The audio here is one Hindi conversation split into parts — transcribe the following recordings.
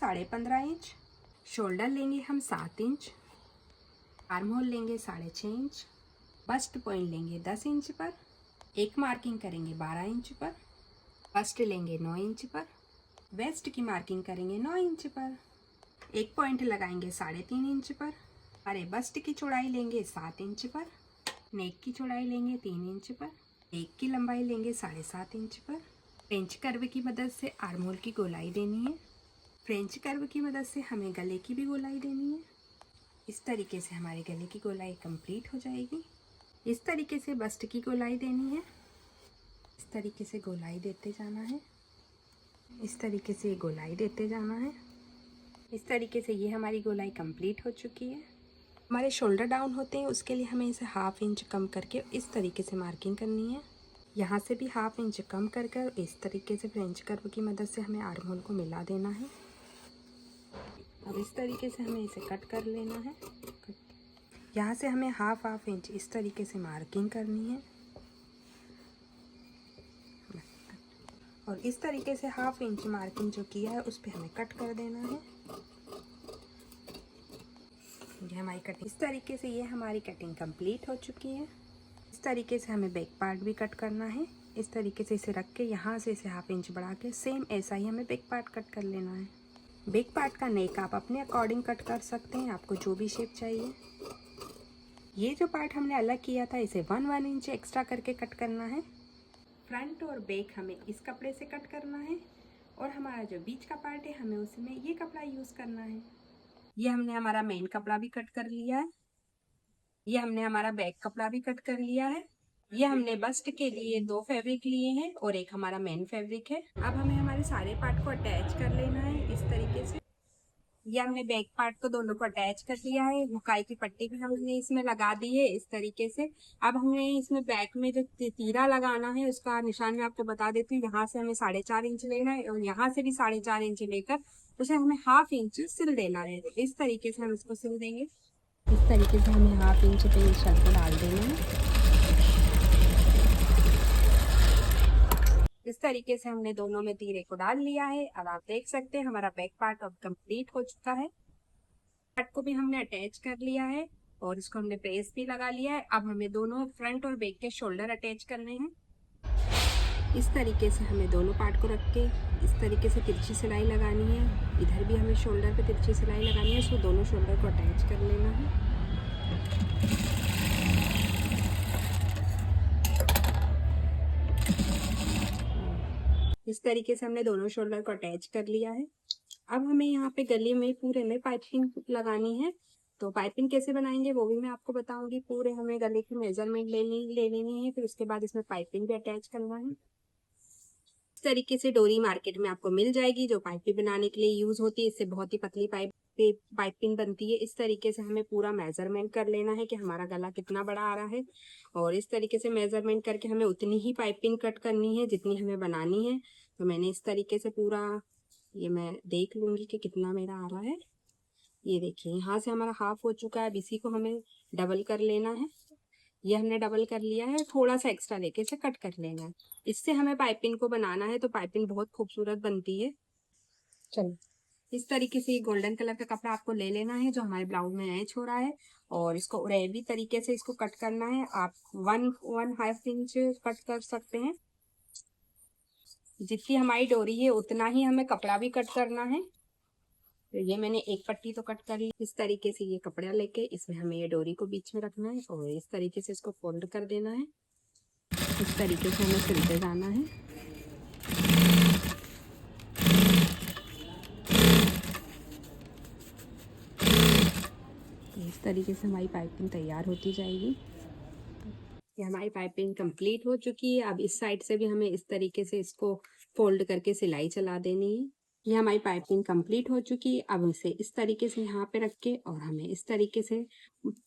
15.5 इंच, शोल्डर लेंगे हम 7 इंच, आर्म होल लेंगे 6.5 इंच, बस्ट पॉइंट लेंगे 10 इंच पर, एक मार्किंग करेंगे 12 इंच पर, बस्ट लेंगे 9 इंच पर, वेस्ट की मार्किंग करेंगे 9 इंच पर, एक पॉइंट लगाएंगे 3.5 इंच पर, अरे बस्ट की चौड़ाई लेंगे 7 इंच पर, नेक की चौड़ाई लेंगे 3 इंच पर, नेक की लंबाई लेंगे 7.5 इंच पर। फ्रेंच कर्व की मदद से आर्म होल की गोलाई देनी है। फ्रेंच कर्व की मदद से हमें गले की भी गोलाई देनी है। इस तरीके से हमारे गले की गोलाई कंप्लीट हो जाएगी। इस तरीके से बस्ट की गोलाई देनी है। इस तरीके से गोलाई देते जाना है। इस तरीके से गोलाई देते जाना है। इस तरीके से ये हमारी गोलाई कंप्लीट हो चुकी है। हमारे शोल्डर डाउन होते हैं, उसके लिए हमें इसे 1/2 इंच कम करके इस तरीके से मार्किंग करनी है। यहाँ से भी 1/2 इंच कम कर इस तरीके से फ्रेंच कर्व की मदद से हमें आर्म होल को मिला देना है। अब इस तरीके से हमें इसे कट कर लेना है। यहाँ से हमें 1/2 इंच इस तरीके से मार्किंग करनी है और इस तरीके से 1/2 इंच मार्किंग जो किया है उस पर हमें कट कर देना है। ये हमारी कटिंग, इस तरीके से ये हमारी कटिंग कंप्लीट हो चुकी है। इस तरीके से हमें बैक पार्ट भी कट करना है। इस तरीके से इसे रख के यहाँ से इसे 1/2 इंच बढ़ा के सेम ऐसा ही हमें बैक पार्ट कट कर लेना है। बैक पार्ट का नेक आप अपने अकॉर्डिंग कट कर सकते हैं, आपको जो भी शेप चाहिए। ये जो पार्ट हमने अलग किया था इसे 1 इंच एक्स्ट्रा करके कट करना है। फ्रंट और बैक हमें इस कपड़े से कट करना है और हमारा जो बीच का पार्ट है हमें उसमें ये कपड़ा यूज़ करना है। ये हमने हमारा मेन कपड़ा भी कट कर लिया है। ये हमने हमारा बैक कपड़ा भी कट कर लिया है। ये हमने बस्ट के लिए 2 फैब्रिक लिए हैं और एक हमारा मेन फैब्रिक है। अब हमें हमारे सारे पार्ट को अटैच कर लेना है इस तरीके से। ये हमने बैक पार्ट को दोनों को अटैच कर लिया है। हुकाई की पट्टी भी हमने इसमें लगा दी है इस तरीके से। अब हमें इसमें बैक में जो तीरा लगाना है उसका निशान मैं आपको बता देती हूँ। यहाँ से हमें 4.5 इंच लेना है और यहाँ से भी 4.5 इंच लेकर उसे हमें 1/2 इंच सिल देना है। इस तरीके से हम इसको सिल देंगे। इस तरीके से हमें 1/2 इंच पे इस शर्ट को डाल देना है। इस तरीके से हमने दोनों में तीरे को डाल लिया है। अब आप देख सकते हैं हमारा बैक पार्ट अब कंप्लीट हो चुका है। पार्ट को भी हमने अटैच कर लिया है और इसको हमने प्रेस भी लगा लिया है। अब हमें दोनों फ्रंट और बैक के शोल्डर अटैच करने हैं। इस तरीके से हमें दोनों पार्ट को रख के इस तरीके से तिरछी सिलाई लगानी है। इधर भी हमें शोल्डर पे तिरछी सिलाई लगानी है। इसको दोनों शोल्डर को अटैच कर लेना है। इस तरीके से हमने दोनों शोल्डर को अटैच कर लिया है। अब हमें यहाँ पे गले में पूरे में पाइपिंग लगानी है। तो पाइपिंग कैसे बनाएंगे वो भी मैं आपको बताऊंगी। पूरे हमें गले की मेजरमेंट ले लेनी है, फिर उसके बाद इसमें पाइपिंग भी अटैच करना है। इस तरीके से डोरी मार्केट में आपको मिल जाएगी जो पाइपिंग बनाने के लिए यूज होती है। इससे बहुत ही पतली पाइपिंग बनती है। इस तरीके से हमें पूरा मेजरमेंट कर लेना है कि हमारा गला कितना बड़ा आ रहा है और इस तरीके से मेजरमेंट करके हमें उतनी ही पाइपिंग कट करनी है जितनी हमें बनानी है। तो मैंने इस तरीके से पूरा ये मैं देख लूंगी कि कितना मेरा आ रहा है। ये देखिए यहाँ से हमारा 1/2 हो चुका है। अब इसी को हमें डबल कर लेना है। ये हमने डबल कर लिया है। थोड़ा सा एक्स्ट्रा लेके इसे कट कर लेना है। इससे हमें पाइपिंग को बनाना है तो पाइपिंग बहुत खूबसूरत बनती है। चलो इस तरीके से ये गोल्डन कलर का कपड़ा आपको ले लेना है जो हमारे ब्लाउज में मैच हो रहा है और इसको उड़ेवी तरीके से इसको कट करना है। आप 1.5 इंच कट कर सकते हैं। जितनी हमारी डोरी है उतना ही हमें कपड़ा भी कट करना है। तो ये मैंने एक पट्टी तो कट कर ली। इस तरीके से ये कपड़ा लेके इसमें हमें ये डोरी को बीच में रखना है और इस तरीके से इसको फोल्ड कर देना है। इस तरीके से हमें सिलते जाना है। इस तरीके से हमारी पाइपिंग तैयार होती जाएगी। ये हमारी पाइपिंग कंप्लीट हो चुकी है। अब इस साइड से भी हमें इस तरीके से इसको फोल्ड करके सिलाई चला देनी है। ये हमारी पाइपिंग कंप्लीट हो चुकी है। अब इसे इस तरीके से यहाँ पे रख के और हमें इस तरीके से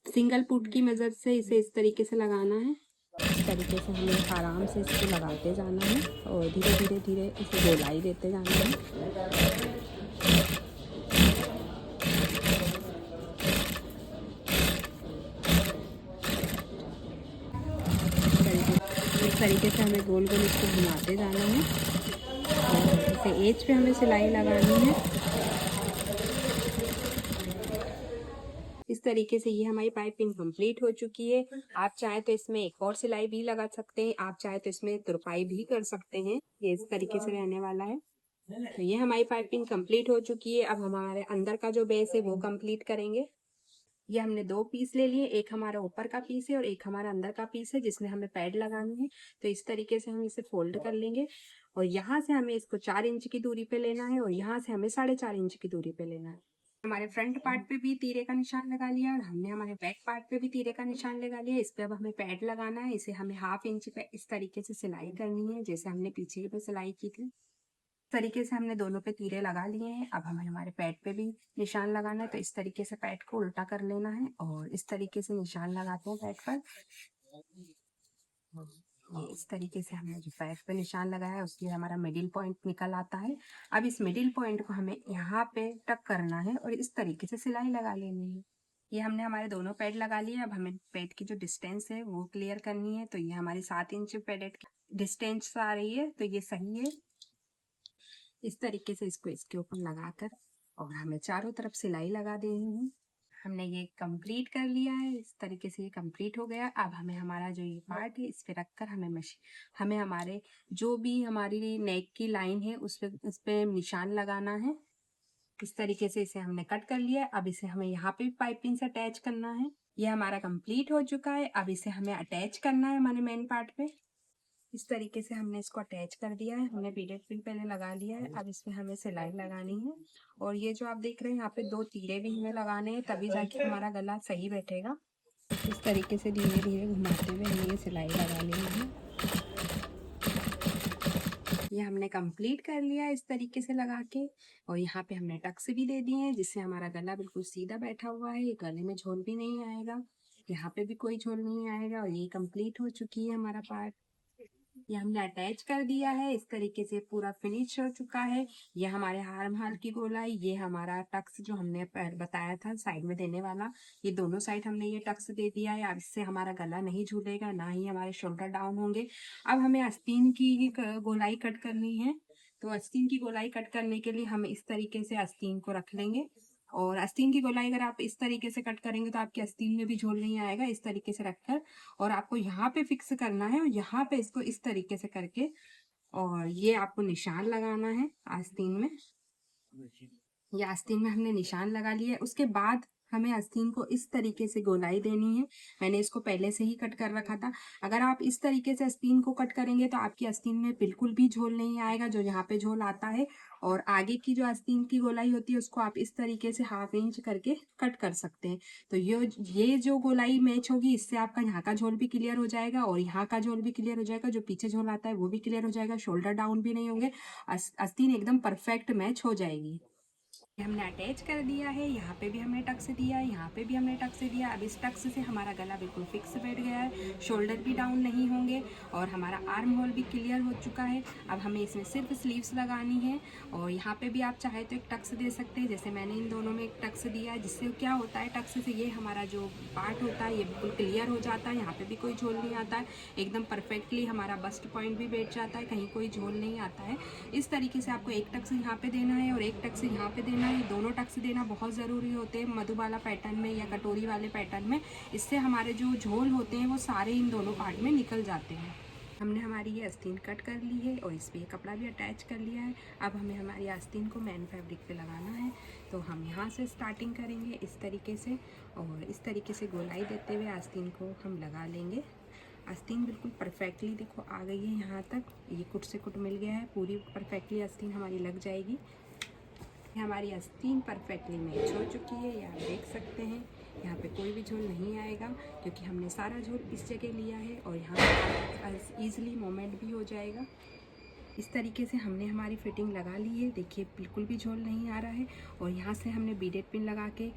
सिंगल पुट की मदद से इसे इस तरीके से लगाना है। इस तरीके से हमें आराम से इसको लगाते जाना है और धीरे धीरे धीरे इसे गोलाई देते जाना है। इस तरीके से हमें गोल गोल इसको घुमाते जाना है और इसे एज पे हमें सिलाई लगानी है। तरीके से ये हमारी पाइपिंग कंप्लीट हो चुकी है। आप चाहे तो इसमें एक और सिलाई भी लगा सकते हैं, आप चाहे तो इसमें तुरपाई भी कर सकते हैं। ये इस तरीके से रहने वाला है। तो ये हमारी पाइपिंग कंप्लीट हो चुकी है। अब हमारे अंदर का जो बेस है वो कंप्लीट करेंगे। ये हमने 2 पीस ले लिए, एक हमारा ऊपर का पीस है और एक हमारा अंदर का पीस है जिसमें हमें पैड लगाने हैं। तो इस तरीके से हम इसे फोल्ड कर लेंगे और यहाँ से हमें इसको 4 इंच की दूरी पे लेना है और यहाँ से हमें 4.5 इंच की दूरी पे लेना है। हमारे फ्रंट पार्ट पे भी तीरे का निशान लगा लिया और हमने हमारे बैक पार्ट पे भी तीरे का निशान लगा लिया। इस पे अब हमें पैड लगाना है। इसे हमें 1/2 इंच पे इस तरीके से सिलाई करनी है, जैसे हमने पीछे पे सिलाई की थी। इस तरीके से हमने दोनों पे तीरे लगा लिए हैं। अब हमें हमारे पैड पे भी निशान लगाना है। तो इस तरीके से पैड को उल्टा कर लेना है और इस तरीके से निशान लगाते हैं पैड पर। ये इस तरीके से हमने जो पैड पे निशान लगाया है उसके हमारा मिडिल पॉइंट निकल आता है। अब इस मिडिल पॉइंट को हमें यहाँ पे टक करना है और इस तरीके से सिलाई लगा लेनी है। ये हमने हमारे दोनों पैड लगा लिए। अब हमें पैड की जो डिस्टेंस है वो क्लियर करनी है। तो ये हमारी 7 इंच पैड डिस्टेंस आ रही है, तो ये सही है। इस तरीके से इसको इसके ऊपर लगाकर और हमें चारों तरफ सिलाई लगा देनी है। हमने ये कंप्लीट कर लिया है। इस तरीके से ये कंप्लीट हो गया। अब हमें हमारा जो ये पार्ट है इस पे रखकर हमें हमारे जो भी हमारी नेक की लाइन है उस पे निशान लगाना है। इस तरीके से इसे हमने कट कर लिया है। अब इसे हमें यहाँ पे पाइपिंग से अटैच करना है। ये हमारा कंप्लीट हो चुका है। अब इसे हमें अटैच करना है हमारे मेन पार्ट पे। इस तरीके से हमने इसको अटैच कर दिया है। हमने बीडेड पिन पहले लगा लिया है। अब इसमें हमें सिलाई लगानी है और ये जो आप देख रहे हैं यहाँ पे 2 तीरे भी हमें लगाने हैं, तभी जाके हमारा गला सही बैठेगा। इस तरीके से धीरे धीरे घुमाते हुए हमें ये सिलाई लगा लेनी है। ये हमने कंप्लीट कर लिया है इस तरीके से लगा के और यहाँ पे हमने टक्स भी दे दिए हैं जिससे हमारा गला बिल्कुल सीधा बैठा हुआ है। गले में झोल भी नहीं आएगा, यहाँ पे भी कोई झोल नहीं आएगा और ये कंप्लीट हो चुकी है हमारा पार्ट। ये हमने अटैच कर दिया है। इस तरीके से पूरा फिनिश हो चुका है। ये हमारे आर्म होल की गोलाई, ये हमारा टक्स जो हमने बताया था साइड में देने वाला, ये दोनों साइड हमने ये टक्स दे दिया है। अब इससे हमारा गला नहीं झूलेगा, ना ही हमारे शोल्डर डाउन होंगे। अब हमें आस्तीन की गोलाई कट करनी है। तो आस्तीन की गोलाई कट करने के लिए हम इस तरीके से आस्तीन को रख लेंगे और आस्तीन की गोलाई अगर आप इस तरीके से कट करेंगे तो आपकी आस्तीन में भी झोल नहीं आएगा। इस तरीके से रखकर और आपको यहाँ पे फिक्स करना है और यहाँ पे इसको इस तरीके से करके और ये आपको निशान लगाना है आस्तीन में। ये आस्तीन में हमने निशान लगा लिया है। उसके बाद हमें आस्तीन को इस तरीके से गोलाई देनी है। मैंने इसको पहले से ही कट कर रखा था। अगर आप इस तरीके से आस्तीन को कट करेंगे तो आपकी आस्तीन में बिल्कुल भी झोल नहीं आएगा, जो यहाँ पे झोल आता है। और आगे की जो आस्तीन की गोलाई होती है उसको आप इस तरीके से 1/2 इंच करके कट कर सकते हैं। तो ये जो गोलाई मैच होगी इससे आपका यहाँ का झोल भी क्लियर हो जाएगा और यहाँ का झोल भी क्लियर हो जाएगा। जो पीछे झोल आता है वो भी क्लियर हो जाएगा, शोल्डर डाउन भी नहीं होंगे, आस्तीन एकदम परफेक्ट मैच हो जाएगी। हमने अटैच कर दिया है। यहाँ पे भी हमने टक्स दिया है, यहाँ पे भी हमने टक्स दिया। अब इस टक्स से हमारा गला बिल्कुल फिक्स बैठ गया है, शोल्डर भी डाउन नहीं होंगे और हमारा आर्म होल भी क्लियर हो चुका है। अब हमें इसमें सिर्फ स्लीव्स लगानी है और यहाँ पे भी आप चाहे तो एक टक्स दे सकते हैं, जैसे मैंने इन दोनों में एक टक्स दिया है। जिससे क्या होता है, टक्स से ये हमारा जो पार्ट होता है ये बिल्कुल क्लियर हो जाता है। यहाँ पे भी कोई झोल नहीं आता है, एकदम परफेक्टली हमारा बस्ट पॉइंट भी बैठ जाता है, कहीं कोई झोल नहीं आता है। इस तरीके से आपको एक टक्स यहाँ पे देना है और एक टक्स यहाँ पे देना है। दोनों टक्स देना बहुत ज़रूरी होते हैं मधुबाला पैटर्न में या कटोरी वाले पैटर्न में। इससे हमारे जो झोल होते हैं वो सारे इन दोनों पार्ट में निकल जाते हैं। हमने हमारी ये आस्तीन कट कर ली है और इस पर कपड़ा भी अटैच कर लिया है। अब हमें हमारी आस्तीन को मैन फैब्रिक पे लगाना है। तो हम यहाँ से स्टार्टिंग करेंगे इस तरीके से और इस तरीके से गोलाई देते हुए आस्तीन को हम लगा लेंगे। आस्तीन बिल्कुल परफेक्टली देखो आ गई है, यहाँ तक ये कुट से कुट मिल गया है, पूरी परफेक्टली आस्तीन हमारी लग जाएगी। हमारी आस्तीन परफेक्टली मैच हो चुकी है, ये आप देख सकते हैं। यहाँ पे कोई भी झोल नहीं आएगा क्योंकि हमने सारा झोल इस जगह लिया है और यहाँ ईजिली मोमेंट भी हो जाएगा। इस तरीके से हमने हमारी फिटिंग लगा ली है। देखिए बिल्कुल भी झोल नहीं आ रहा है और यहाँ से हमने बीडेड पिन लगा के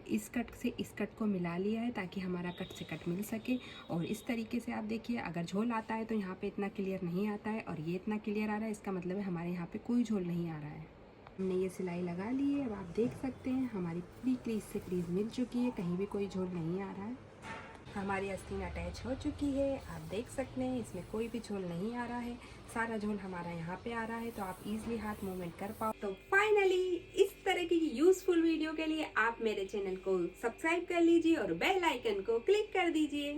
इस कट से इस कट को मिला लिया है ताकि हमारा कट से कट मिल सके। और इस तरीके से आप देखिए, अगर झोल आता है तो यहाँ पे इतना क्लियर नहीं आता है और ये इतना क्लियर आ रहा है, इसका मतलब है हमारे यहाँ पे कोई झोल नहीं आ रहा है। हमने ये सिलाई लगा ली है। अब आप देख सकते हैं हमारी पूरी क्रीज से क्रीज मिल चुकी है, कहीं भी कोई झोल नहीं आ रहा है। हमारी आस्तीन अटैच हो चुकी है, आप देख सकते हैं इसमें कोई भी झोल नहीं आ रहा है, सारा झोल हमारा यहाँ पे आ रहा है, तो आप इजीली हाथ मूवमेंट कर पाओ। तो फाइनली इस तरह की यूजफुल वीडियो के लिए आप मेरे चैनल को सब्सक्राइब कर लीजिए और बेल आइकन को क्लिक कर दीजिए।